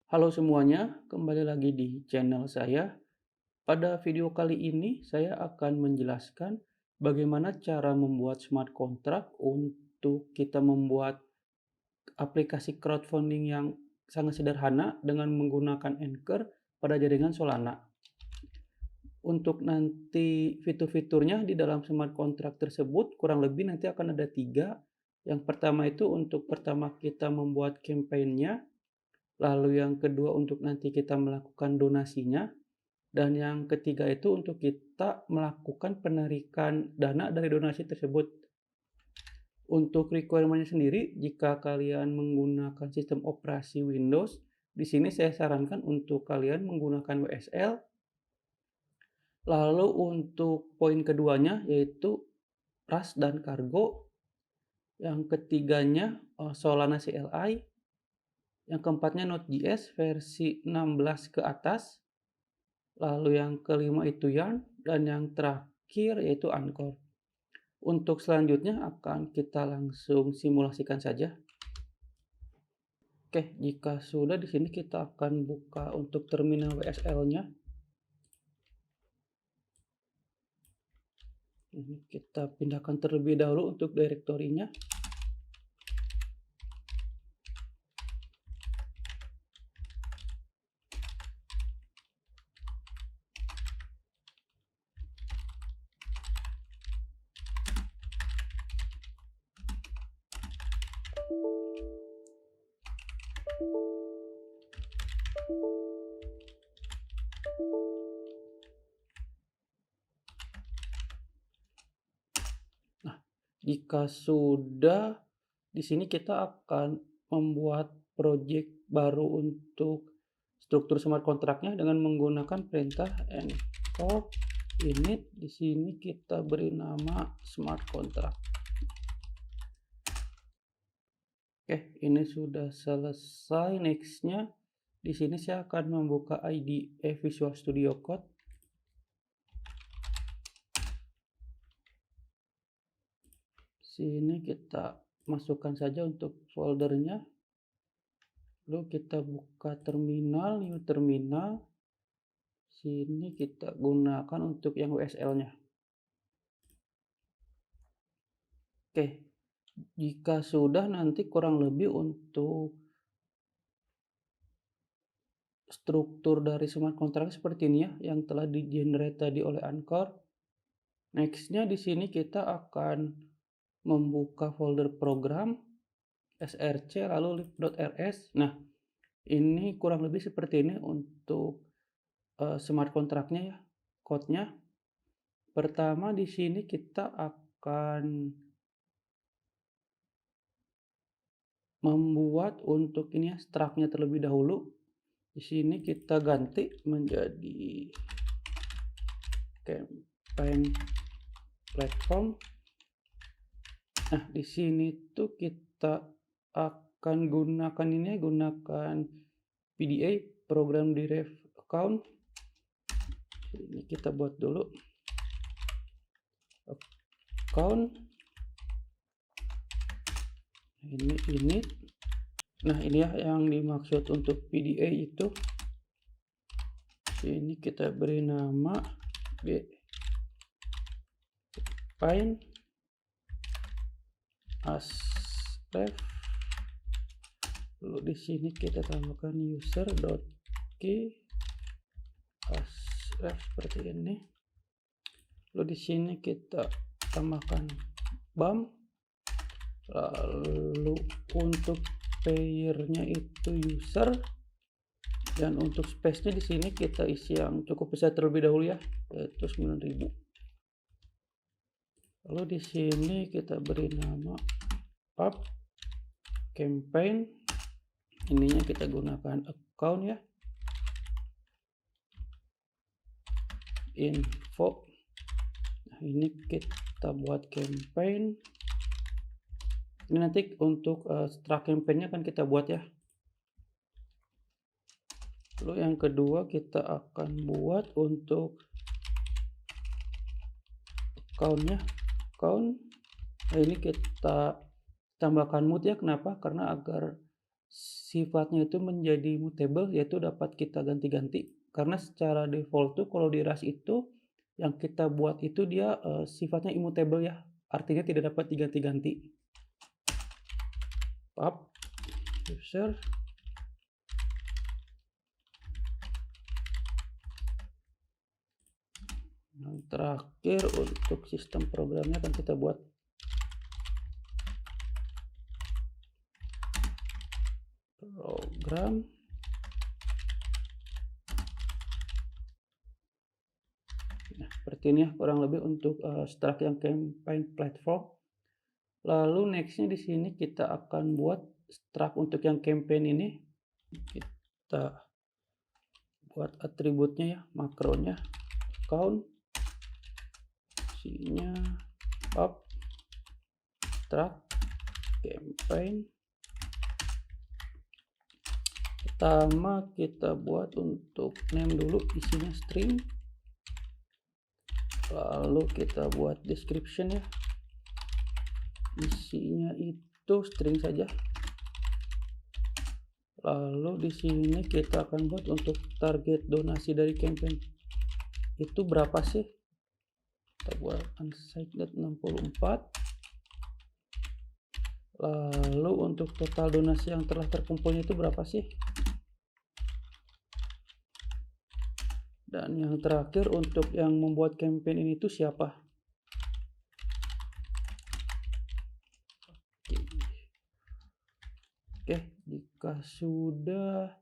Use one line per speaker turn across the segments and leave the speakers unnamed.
Halo semuanya, kembali lagi di channel saya. Pada video kali ini saya akan menjelaskan bagaimana cara membuat smart contract untuk kita membuat aplikasi crowdfunding yang sangat sederhana dengan menggunakan Anchor pada jaringan Solana. Untuk nanti fitur-fiturnya di dalam smart contract tersebut kurang lebih nanti akan ada 3. Yang pertama itu untuk pertama kita membuat campaign-nya, lalu yang kedua untuk nanti kita melakukan donasinya, dan yang ketiga itu untuk kita melakukan penarikan dana dari donasi tersebut. Untuk requirement-nya sendiri, jika kalian menggunakan sistem operasi Windows, di sini saya sarankan untuk kalian menggunakan WSL. Lalu untuk poin keduanya yaitu Rust dan Cargo. Yang ketiganya Solana CLI. Yang keempatnya Node.js versi 16 ke atas. Lalu yang kelima itu Yarn, dan yang terakhir yaitu Anchor. Untuk selanjutnya akan kita langsung simulasikan saja. Oke, jika sudah di sini kita akan buka untuk terminal WSL-nya. Ini kita pindahkan terlebih dahulu untuk direktorinya. Nah, jika sudah, di sini kita akan membuat project baru untuk struktur smart contract-nya dengan menggunakan perintah env init. Di sini kita beri nama smart contract. Oke, ini sudah selesai. Next-nya, di sini saya akan membuka IDE Visual Studio Code. Sini kita masukkan saja untuk foldernya. Lalu kita buka terminal, new terminal. Sini kita gunakan untuk yang WSL-nya. Oke, jika sudah nanti kurang lebih untuk struktur dari smart contract seperti ini ya, yang telah di-generate tadi oleh Anchor. Next-nya di sini kita akan membuka folder program, src, lalu lib.rs. Nah, ini kurang lebih seperti ini untuk smart contract-nya ya, code-nya. Pertama di sini kita akan membuat untuk ini ya, struct-nya terlebih dahulu. Di sini kita ganti menjadi campaign platform. Nah, di sini tuh kita akan gunakan ini, gunakan PDA, program derived account. Ini kita buat dulu account. Ini. Nah, ini ya yang dimaksud untuk PDA itu. Ini kita beri nama campaign asref. Lalu di sini kita tambahkan user.key asref seperti ini. Lalu di sini kita tambahkan BAM. Lalu untuk payer-nya itu user, dan untuk space-nya di sini kita isi yang cukup besar terlebih dahulu ya, yaitu 9000. Lalu di sini kita beri nama pub campaign. Ininya kita gunakan account ya. Info. Nah, ini kita buat campaign. Ini nanti untuk struct campaign-nya akan kita buat ya. Lalu yang kedua kita akan buat untuk account-nya. Account. Nah, ini kita tambahkan mood ya. Kenapa? Karena agar sifatnya itu menjadi mutable, yaitu dapat kita ganti-ganti. Karena secara default tuh kalau di Rust itu, yang kita buat itu dia, sifatnya immutable ya, artinya tidak dapat diganti-ganti. Pub user yang terakhir untuk sistem programnya akan kita buat program seperti ini ya, kurang lebih untuk struct yang campaign platform. Lalu nextnya di sini kita akan buat struct untuk yang campaign ini. Kita buat atributnya ya, makronya count, isinya pub struct campaign. Pertama kita buat untuk name dulu, isinya string. Lalu kita buat description ya, isinya itu string saja. Lalu di sini kita akan buat untuk target donasi dari campaign itu berapa sih, kita buat unsigned 64. Lalu untuk total donasi yang telah terkumpulnya itu berapa sih. Dan yang terakhir untuk yang membuat campaign ini itu siapa. Oke, jika sudah,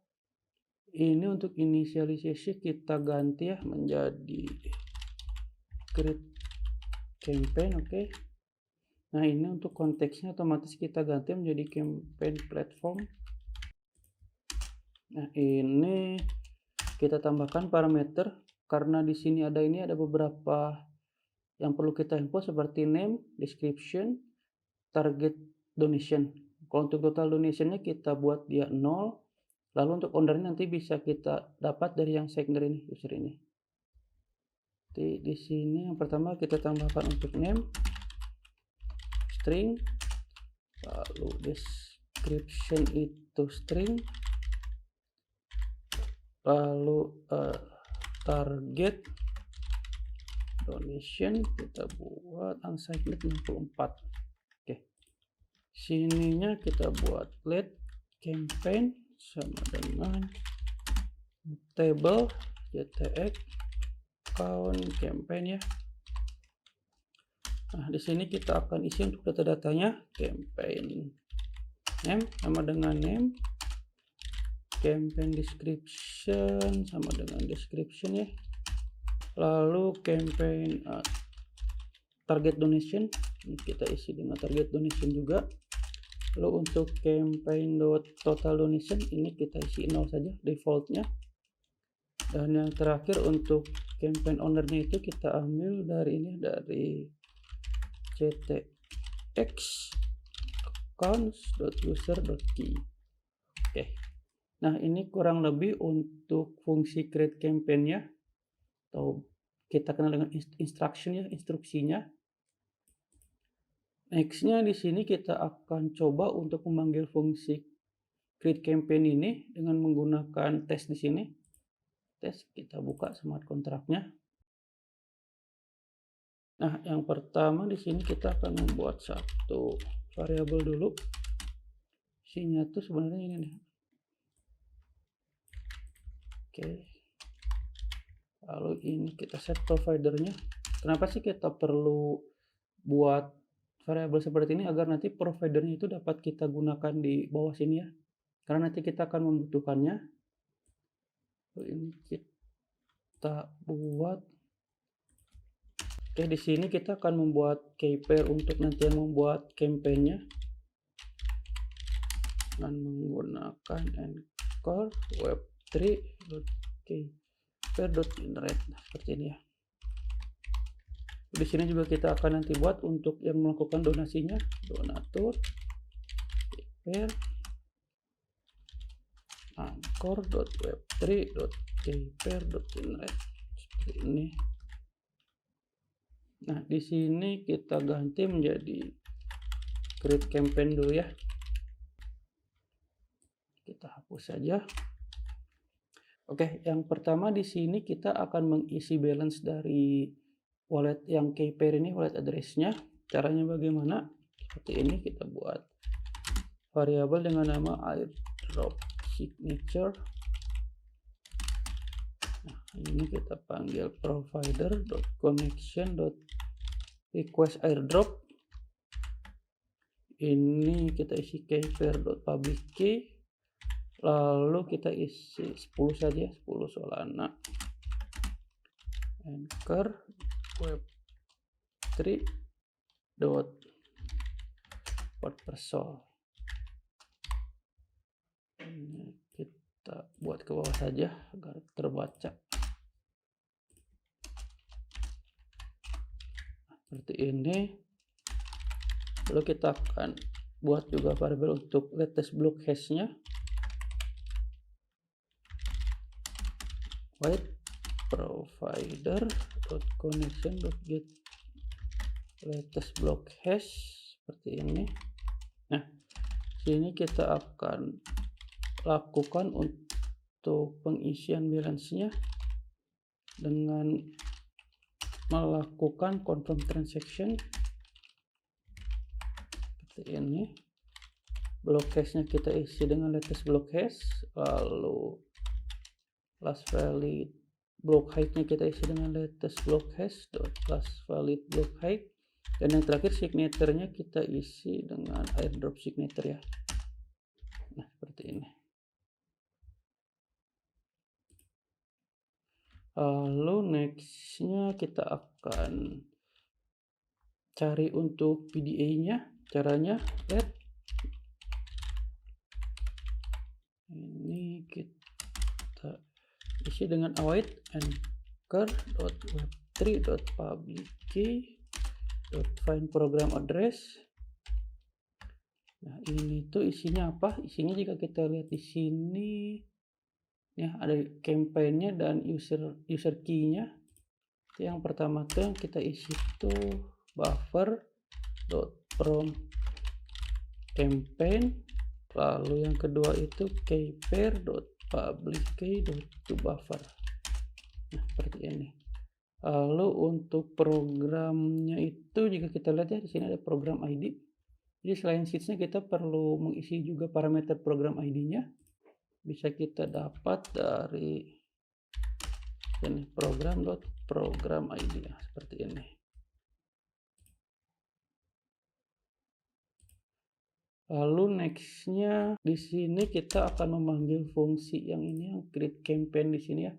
ini untuk initialisasi kita ganti ya menjadi create campaign. Oke. Nah, ini untuk konteksnya otomatis kita ganti menjadi campaign platform. Nah, ini kita tambahkan parameter karena di sini ada beberapa yang perlu kita input seperti name, description, target donation. Kalau untuk total donationnya kita buat dia 0. Lalu untuk ownernya nanti bisa kita dapat dari yang sender ini, user ini. Jadi di sini yang pertama kita tambahkan untuk name string, lalu description itu string, lalu target donation kita buat unsigned 64. Oke, sininya kita buat let campaign sama dengan table JTX count campaign ya. Nah, di sini kita akan isi untuk data-datanya campaign name sama dengan name, campaign description sama dengan description ya. Lalu campaign target donation ini kita isi dengan target donation juga. Lalu untuk campaign total donation ini kita isi 0 saja defaultnya. Dan yang terakhir untuk campaign ownernya itu kita ambil dari ini, dari ctx accounts.user.key. Oke. Nah, ini kurang lebih untuk fungsi create campaign-nya, atau kita kenal dengan instruction ya, instruksinya. Next-nya di sini kita akan coba untuk memanggil fungsi create campaign ini dengan menggunakan tes di sini. Tes, kita buka smart contract-nya. Nah, yang pertama di sini kita akan membuat satu variabel dulu. Isinya tuh sebenarnya ini nih. Oke. Lalu ini kita set providernya. Kenapa sih kita perlu buat variabel seperti ini? Agar nanti providernya itu dapat kita gunakan di bawah sini ya. Karena nanti kita akan membutuhkannya. Lalu ini kita buat. Oke, di sini kita akan membuat keypair untuk nanti yang membuat campaign-nya dengan menggunakan anchor web3.keypair.generate seperti ini ya. Di sini juga kita akan nanti buat untuk yang melakukan donasinya, donatur keypair anchor.web3.keypair.generate seperti ini. Nah, di sini kita ganti menjadi create campaign dulu ya. kita hapus saja. Oke, yang pertama di sini kita akan mengisi balance dari wallet yang kpair ini, wallet address-nya. Caranya bagaimana? Seperti ini, kita buat variabel dengan nama airdrop signature. Nah, ini kita panggil provider.connection.request airdrop. Ini kita isi kpair.public key. Lalu kita isi 10 saja, 10 Solana. Anchor web3 dot persol. Ini kita buat ke bawah saja agar terbaca. Seperti ini. Lalu kita akan buat juga variabel untuk latest block hash-nya. Void provider.connection.get latest block hash seperti ini. Nah, sini kita akan lakukan untuk pengisian balance-nya dengan melakukan confirm transaction seperti ini. Block hash-nya kita isi dengan latest block hash, lalu last valid block height-nya kita isi dengan latest block hash dot last valid block height, dan yang terakhir signature-nya kita isi dengan airdrop signature ya. Nah, seperti ini. Lalu next-nya kita akan cari untuk PDA-nya. Caranya ini kita isi dengan await anchor.web3.public key.find program address. Nah, ini tuh isinya apa? Isinya jika kita lihat di sini ya, ada campaign-nya dan user key-nya. Yang pertama tuh yang kita isi tuh buffer.from campaign. Lalu yang kedua itu kpair.public key.toBuffer. Nah, seperti ini. Lalu untuk programnya itu jika kita lihat ya, di sini ada program ID. Jadi selain sheets-nya kita perlu mengisi juga parameter program ID-nya. Bisa kita dapat dari ini program.program ID ya, seperti ini. Lalu next-nya di sini kita akan memanggil fungsi yang ini, yang create campaign di sini ya.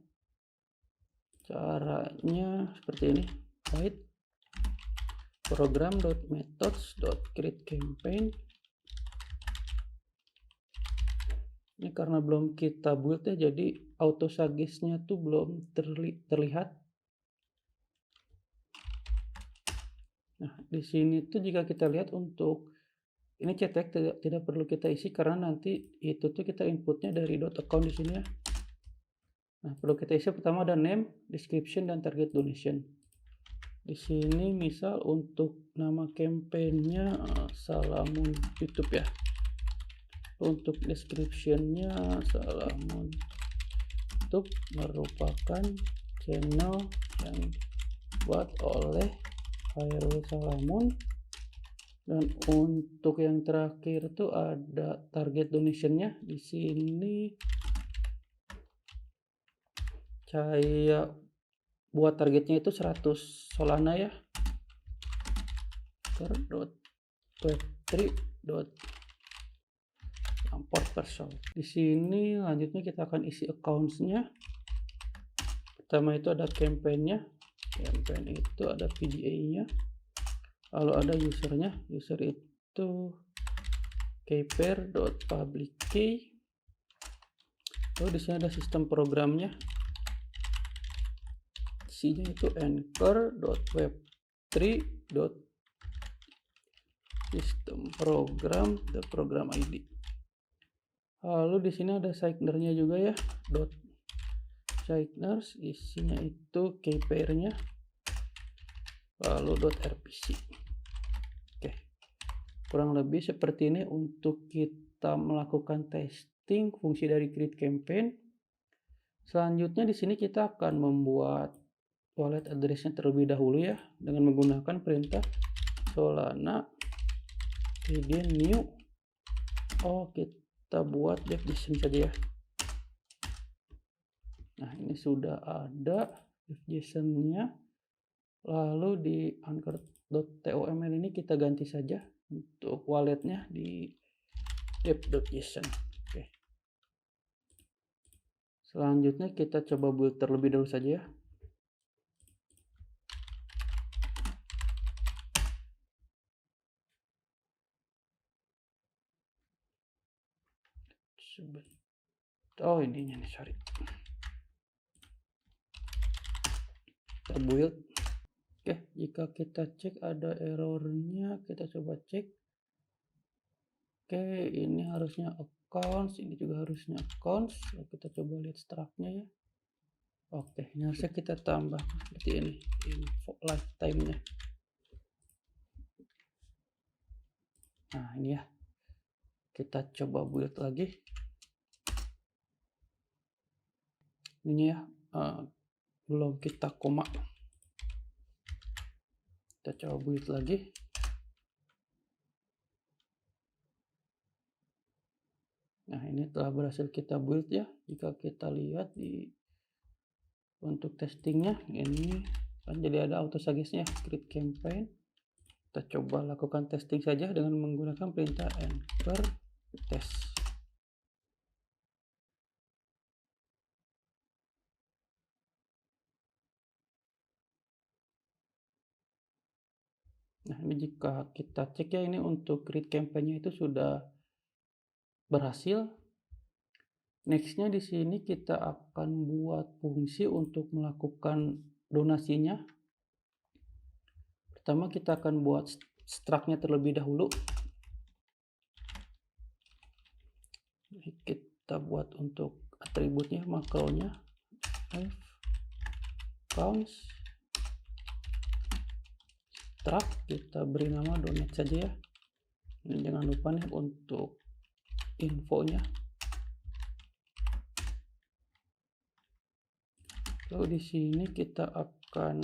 Caranya seperti ini. Void program.methods.createCampaign. Ini karena belum kita build ya, jadi auto suggest-nya tuh belum terlihat. Nah, di sini tuh jika kita lihat untuk ini cetek tidak perlu kita isi karena nanti itu tuh kita inputnya dari .account di sini ya. Nah, perlu kita isi pertama ada name, description, dan target donation. Di sini misal untuk nama campaign-nya Salamun YouTube ya. Untuk description-nya Salamun YouTube merupakan channel yang buat oleh Khairul Salamun. Dan untuk yang terakhir tuh ada target donation-nya. Di sini saya buat targetnya itu 100 Solana ya. Web3.persol. Di sini lanjutnya kita akan isi accounts-nya. Pertama itu ada campaign-nya. Campaign itu ada PDA-nya. Lalu ada usernya, user itu kpair.public key. Lalu di sini ada sistem programnya. Isinya itu anchor.web3.system program ID. Lalu di sini ada signer-nya juga ya, signers, isinya itu kpair-nya. Lalu .rpc. Oke, kurang lebih seperti ini untuk kita melakukan testing testing fungsi dari create campaign. Selanjutnya di sini kita akan membuat wallet address-nya terlebih dahulu ya, dengan menggunakan perintah solana create new. Kita buat dev.json saja ya. Nah, ini sudah ada dev.json-nya. Lalu di anchor.toml ini kita ganti saja untuk walletnya di dev.json. Oke. Selanjutnya kita coba build terlebih dahulu saja ya. Oh, ininya nih, sorry. Kita build. Oke, jika kita cek ada errornya, kita coba cek. Oke, ini harusnya accounts, ini juga harusnya accounts. Kita coba lihat struct-nya ya. Oke, ini harusnya kita tambah seperti ini, info lifetime-nya. Nah, ini ya. Kita coba build lagi. Ini ya, belum kita koma. Kita coba build lagi. Nah, ini telah berhasil kita build ya. Jika kita lihat di untuk testingnya, ini kan jadi ada auto suggest-nya, create campaign. Kita coba lakukan testing saja dengan menggunakan perintah anchor test. Nah, ini jika kita cek ya, ini untuk create campaign-nya itu sudah berhasil. Nextnya di sini kita akan buat fungsi untuk melakukan donasinya. Pertama kita akan buat struct-nya terlebih dahulu. Kita buat untuk atributnya, makronya counts struct, kita beri nama donate saja ya. Ini jangan lupa nih untuk infonya. Lalu di sini kita akan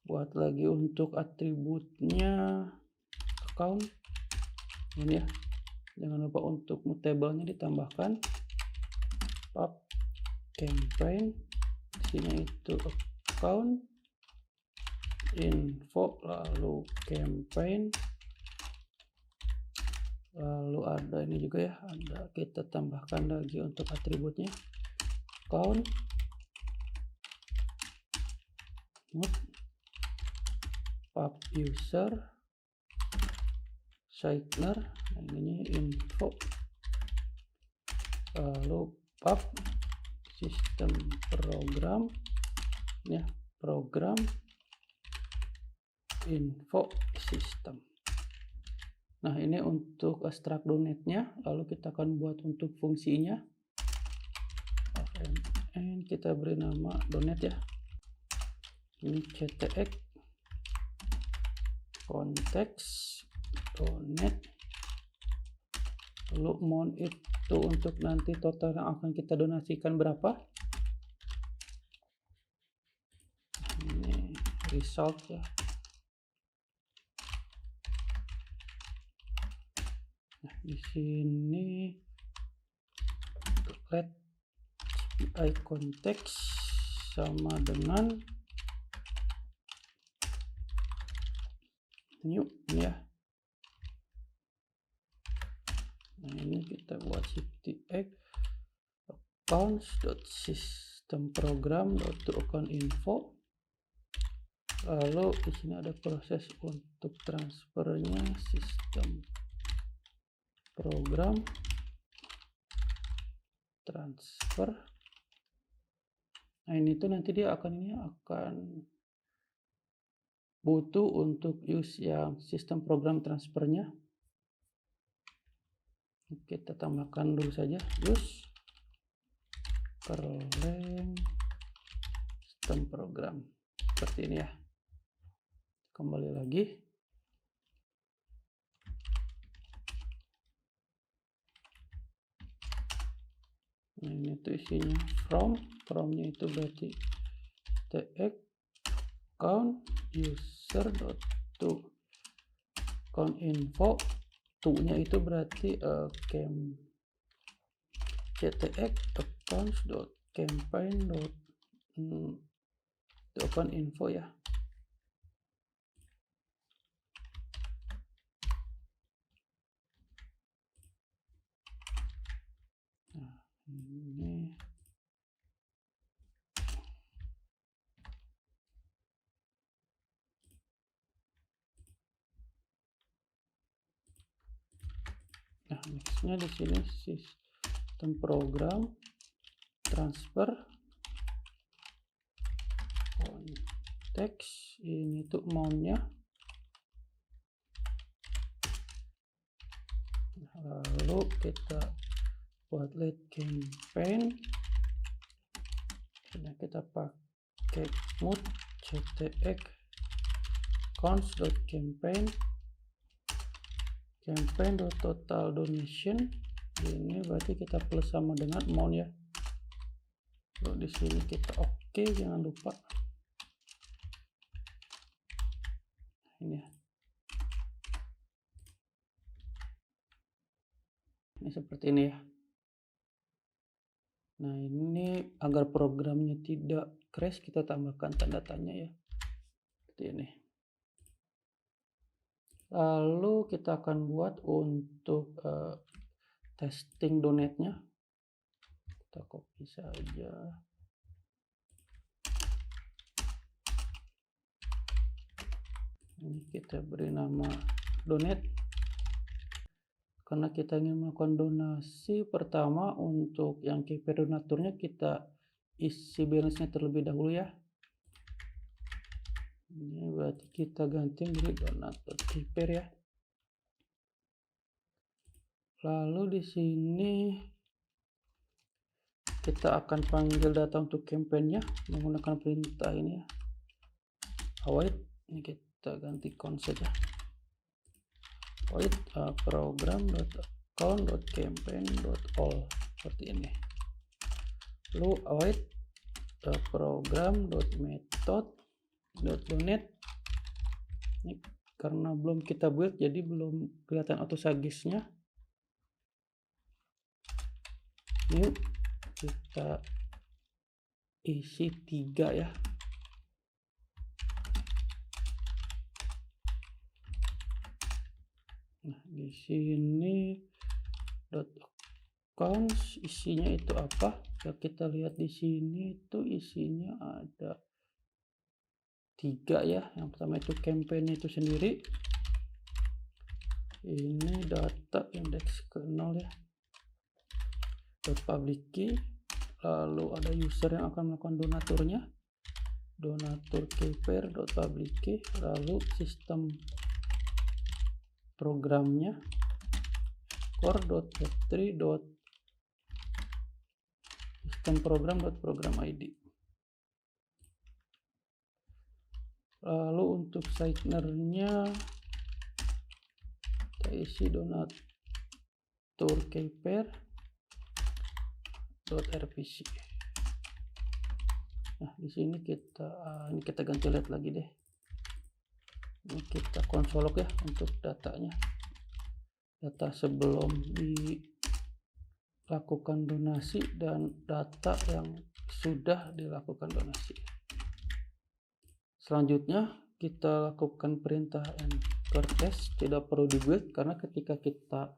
buat lagi untuk atributnya account. Ini ya. Jangan lupa untuk mutable-nya ditambahkan pub campaign. Di sini itu account info lalu campaign. Lalu ada ini juga ya, ada kita tambahkan lagi untuk atributnya account pub user signer, ini info, lalu pub sistem program ya, program info sistem. Nah, ini untuk struct donate-nya. Lalu kita akan buat untuk fungsinya. And kita beri nama donate ya. Ini ctx konteks donate. Lalu amount itu untuk nanti total yang akan kita donasikan berapa. Ini result ya. Nah, di sini let API konteks sama dengan new ya. Nah, ini kita buat ctx accounts.systemprogram.toAccount info. Lalu di sini ada proses untuk transfernya sistem program transfer. Nah, ini tuh nanti dia akan butuh untuk use yang sistem program transfernya. Kita tambahkan dulu saja use kerleng sistem program seperti ini ya. Kembali lagi. Nah, ini tuh isinya from-nya itu berarti tx count user dot to count info, to-nya itu berarti ctx accounts dot campaign dot to account info ya. Nah, ini nah, nextnya di sini sistem program transfer konteks, ini tuh maunya. Lalu kita buat lead campaign, dan kita pakai mood ctx counts.campaign total donation. Ini berarti kita plus sama dengan amount ya. Lalu di sini kita oke, jangan lupa ini ya. Ini seperti ini ya. Nah, ini agar programnya tidak crash, kita tambahkan tanda tanya ya, seperti ini. Lalu kita akan buat untuk testing donate-nya. Kita copy saja. Ini kita beri nama donate. Karena kita ingin melakukan donasi, pertama untuk yang KPR donaturnya kita isi balance-nya terlebih dahulu ya. Ini berarti kita ganti menjadi donatur KPR ya. Lalu di sini kita akan panggil data untuk campaign-nya menggunakan perintah ini ya. Await, ini kita ganti count saja. Await program.account.campaign.all seperti ini. Lalu await program.method.donate. Ini karena belum kita build jadi belum kelihatan autosagisnya. Ini kita isi 3 ya. Nah, di sini accounts isinya itu apa? Ya, kita lihat di sini itu isinya ada 3 ya. Yang pertama itu campaign itu sendiri. Ini data index ke 0 ya. Public key. Lalu ada user yang akan melakukan donaturnya. Donatur kpr.public key. Lalu sistem programnya core.factory. Sistem program.program ID. Lalu untuk signernya kita isi donatur kpr.rpc. Nah, di sini kita ganti lihat lagi deh. Ini kita konsolok ya untuk datanya, data sebelum dilakukan donasi dan data yang sudah dilakukan donasi. Selanjutnya kita lakukan perintah anchor test, tidak perlu dibuat karena ketika kita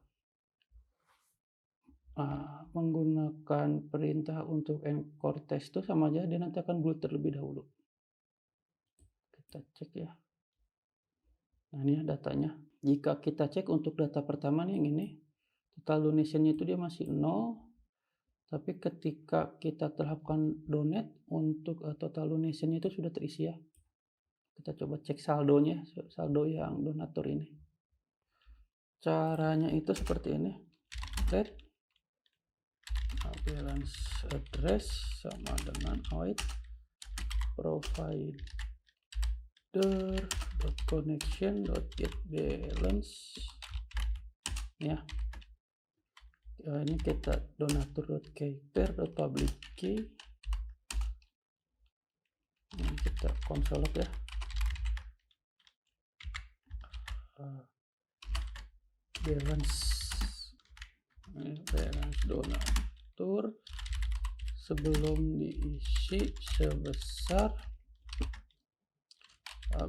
menggunakan perintah untuk anchor test itu sama aja, dia nanti akan build terlebih dahulu. Kita cek ya. Nah, ini datanya. Jika kita cek untuk data pertama nih yang ini, total donation-nya itu dia masih 0. Tapi ketika kita terapkan donate, untuk total donation itu sudah terisi ya. Kita coba cek saldonya, saldo yang donatur ini. Caranya itu seperti ini. Get balance address sama dengan await provider.connection.getBalance ya. Ini kita donatur.keypair.public key. Ini kita konsol ya. Balance donatur sebelum diisi sebesar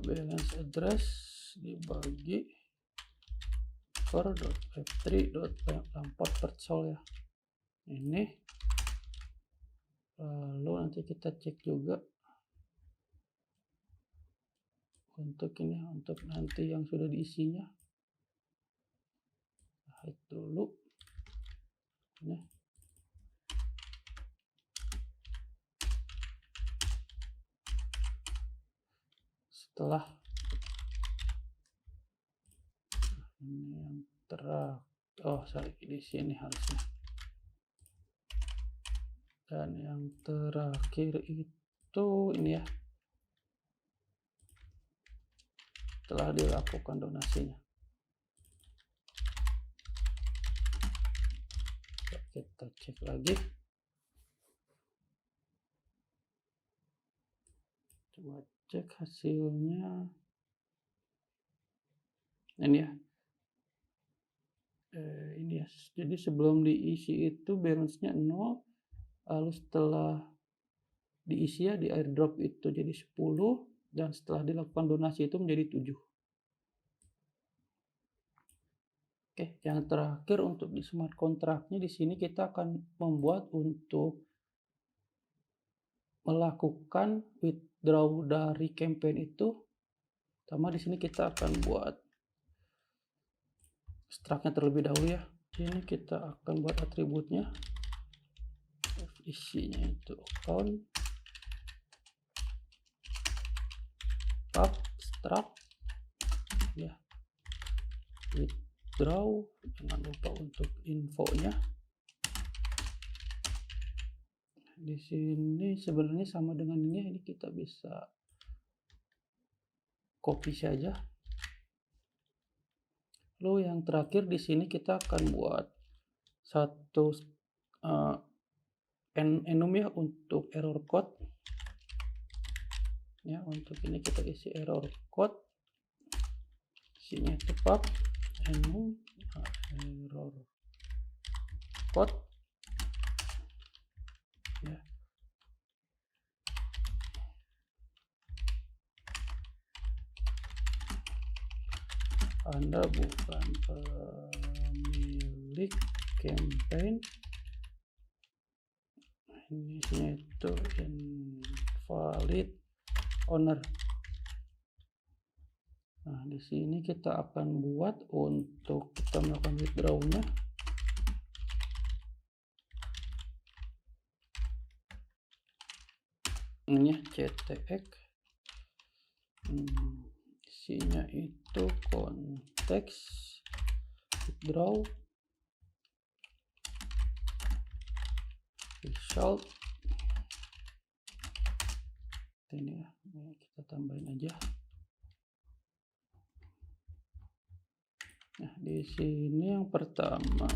balance address dibagi per.f3.import ya. Ini lalu nanti kita cek juga untuk ini, untuk nanti yang sudah diisinya. Hide dulu ini. Setelah ini yang di sini harusnya. Dan yang terakhir itu ini ya, telah dilakukan donasinya. Kita cek lagi, coba cek hasilnya. Ini ya, ini ya, jadi sebelum diisi itu balance-nya 0, lalu setelah diisi ya di airdrop itu jadi 10, dan setelah dilakukan donasi itu menjadi 7. Oke, yang terakhir untuk di smart contract-nya di sini kita akan membuat untuk melakukan withdraw dari campaign itu. Pertama di sini kita akan buat struct-nya terlebih dahulu ya. Ini kita akan buat atributnya. Isinya itu account pub struct ya, withdraw, jangan lupa untuk infonya. Di sini sebenarnya sama dengan ini kita bisa copy saja. Lalu yang terakhir di sini kita akan buat satu enum ya untuk error code. Ya, untuk ini kita isi error code. Isinya itu pub enum error code. Ya. Anda bukan pemilik campaign. Ini isinya itu invalid owner. Nah, di sini kita akan buat untuk kita melakukan withdraw-nya. Ini ya, ctx. Isinya itu konteks withdraw result. Ini ya, kita tambahin aja. Nah, di sini yang pertama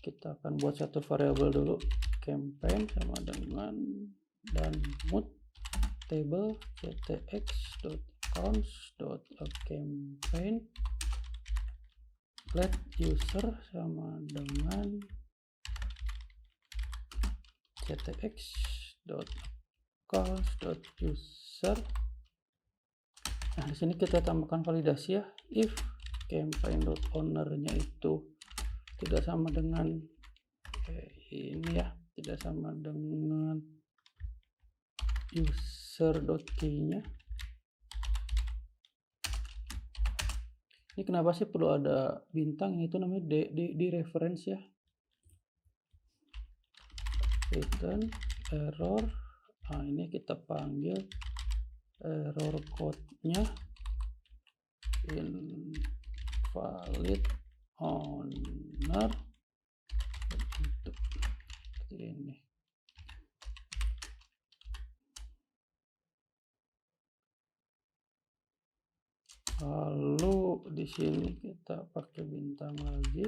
kita akan buat satu variabel dulu, campaign sama dengan dan mood table ctx.accounts.campaign let user sama dengan ctx.accounts.user. Nah, di sini kita tambahkan validasi ya, if campaign.owner-nya itu tidak sama dengan ini ya, tidak sama dengan user.key-nya. Ini kenapa sih perlu ada bintang? Itu namanya di reference ya. Return error. Nah, ini kita panggil error code-nya invalid owner. Seperti ini. Lalu di sini kita pakai bintang lagi.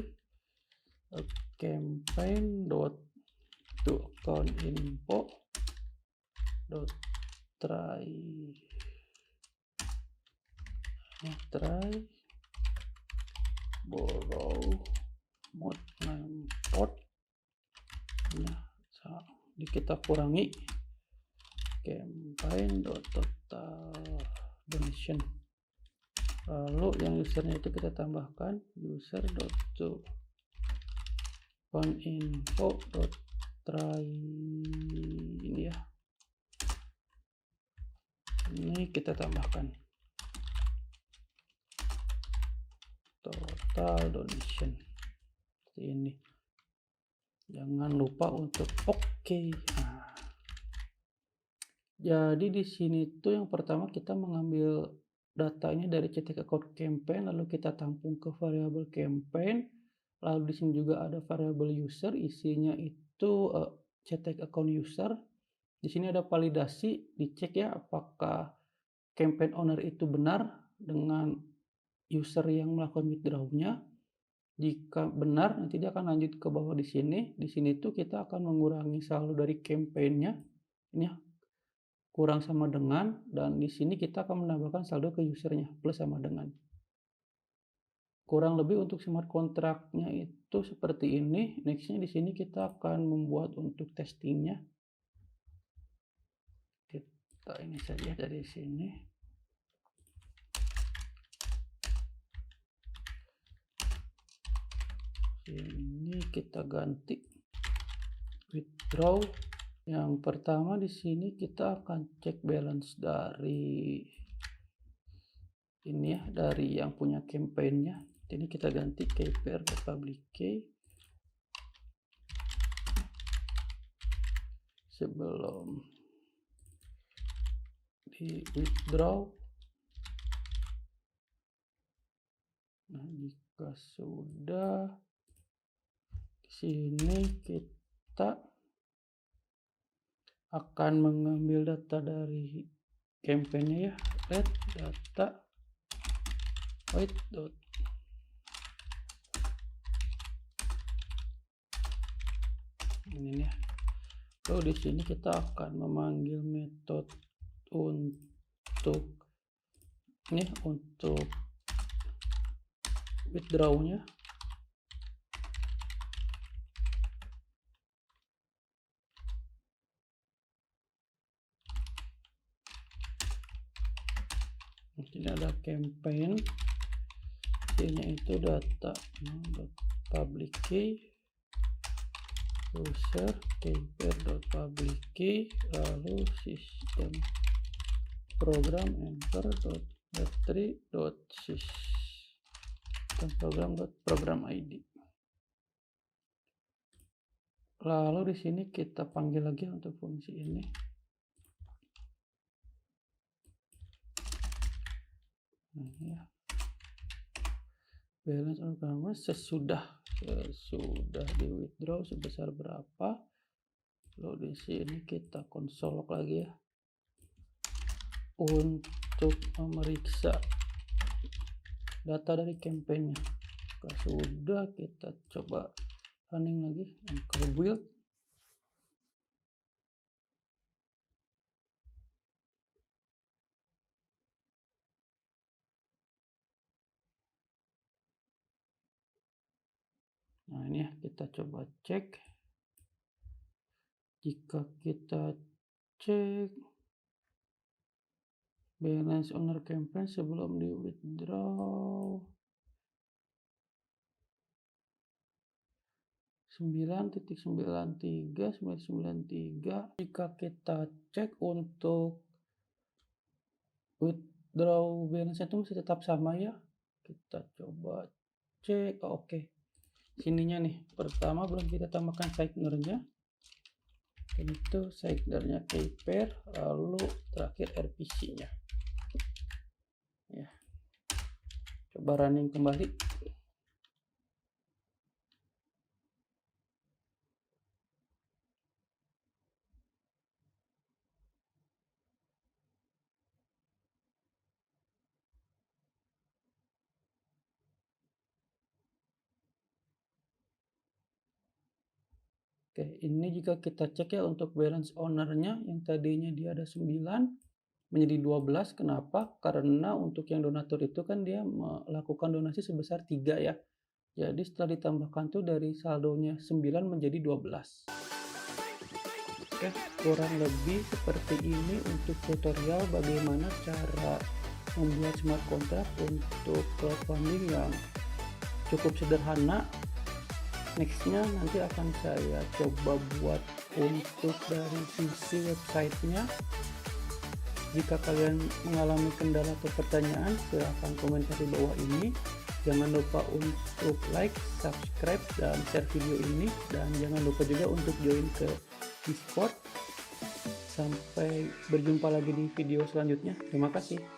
campaign dot to account info dot try borrow mode import. Nah, kita kurangi campaign dot total donation, lalu yang usernya itu kita tambahkan user dot to account info dot try ini ya, ini kita tambahkan total donation seperti ini. Jangan lupa untuk oke. Nah, jadi di sini tuh yang pertama kita mengambil datanya dari cetek account campaign, lalu kita tampung ke variabel campaign. Lalu di sini juga ada variabel user, isinya itu cetek account user. Di sini ada validasi, dicek ya apakah campaign owner itu benar dengan user yang melakukan withdraw-nya. Jika benar, nanti dia akan lanjut ke bawah di sini. Di sini tuh kita akan mengurangi saldo dari campaign-nya. Ini ya, kurang sama dengan, dan di sini kita akan menambahkan saldo ke usernya plus sama dengan. Kurang lebih untuk smart contract-nya itu seperti ini. Next-nya di sini kita akan membuat untuk testingnya. Kita ini saja dari sini. Ini kita ganti withdraw. Yang pertama di sini kita akan cek balance dari ini ya, dari yang punya campaign-nya. Ini kita ganti keypair public key. Sebelum di withdraw. Nah, jika sudah, di sini kita akan mengambil data dari campaign-nya ya, let data void dot ini ya. Lalu di sini kita akan memanggil metode untuk ini, untuk withdraw-nya. Ini ada campaign, ini itu data public key user keypair.public key, lalu sistem program enter.battery.sys dan program ID. Lalu di sini kita panggil lagi untuk fungsi ini. Nah, ya. Balance on camera sesudah di withdraw sebesar berapa. Lalu di sini kita konsol lagi ya, untuk memeriksa data dari campaign-nya. Jika sudah, kita coba running lagi anchor build. Nah, ini ya, kita coba cek. Jika kita cek balance owner campaign sebelum di withdraw 9.93. Jika kita cek untuk withdraw balance itu masih tetap sama ya. Kita coba cek. Oke. Sininya nih, pertama belum kita tambahkan signer-nya. Itu signer-nya keypair, lalu terakhir RPC-nya. Ya. Coba running kembali. Oke, ini jika kita cek ya untuk balance owner-nya yang tadinya dia ada 9 menjadi 12. Kenapa? Karena untuk yang donatur itu kan dia melakukan donasi sebesar 3 ya. Jadi setelah ditambahkan tuh dari saldonya 9 menjadi 12. Oke, kurang lebih seperti ini untuk tutorial bagaimana cara membuat smart contract untuk crowdfunding yang cukup sederhana. Nextnya nanti akan saya coba buat untuk dari sisi websitenya. Jika kalian mengalami kendala atau pertanyaan, silahkan komentar di bawah ini. Jangan lupa untuk like, subscribe, dan share video ini. Dan jangan lupa juga untuk join ke Discord. Sampai berjumpa lagi di video selanjutnya. Terima kasih.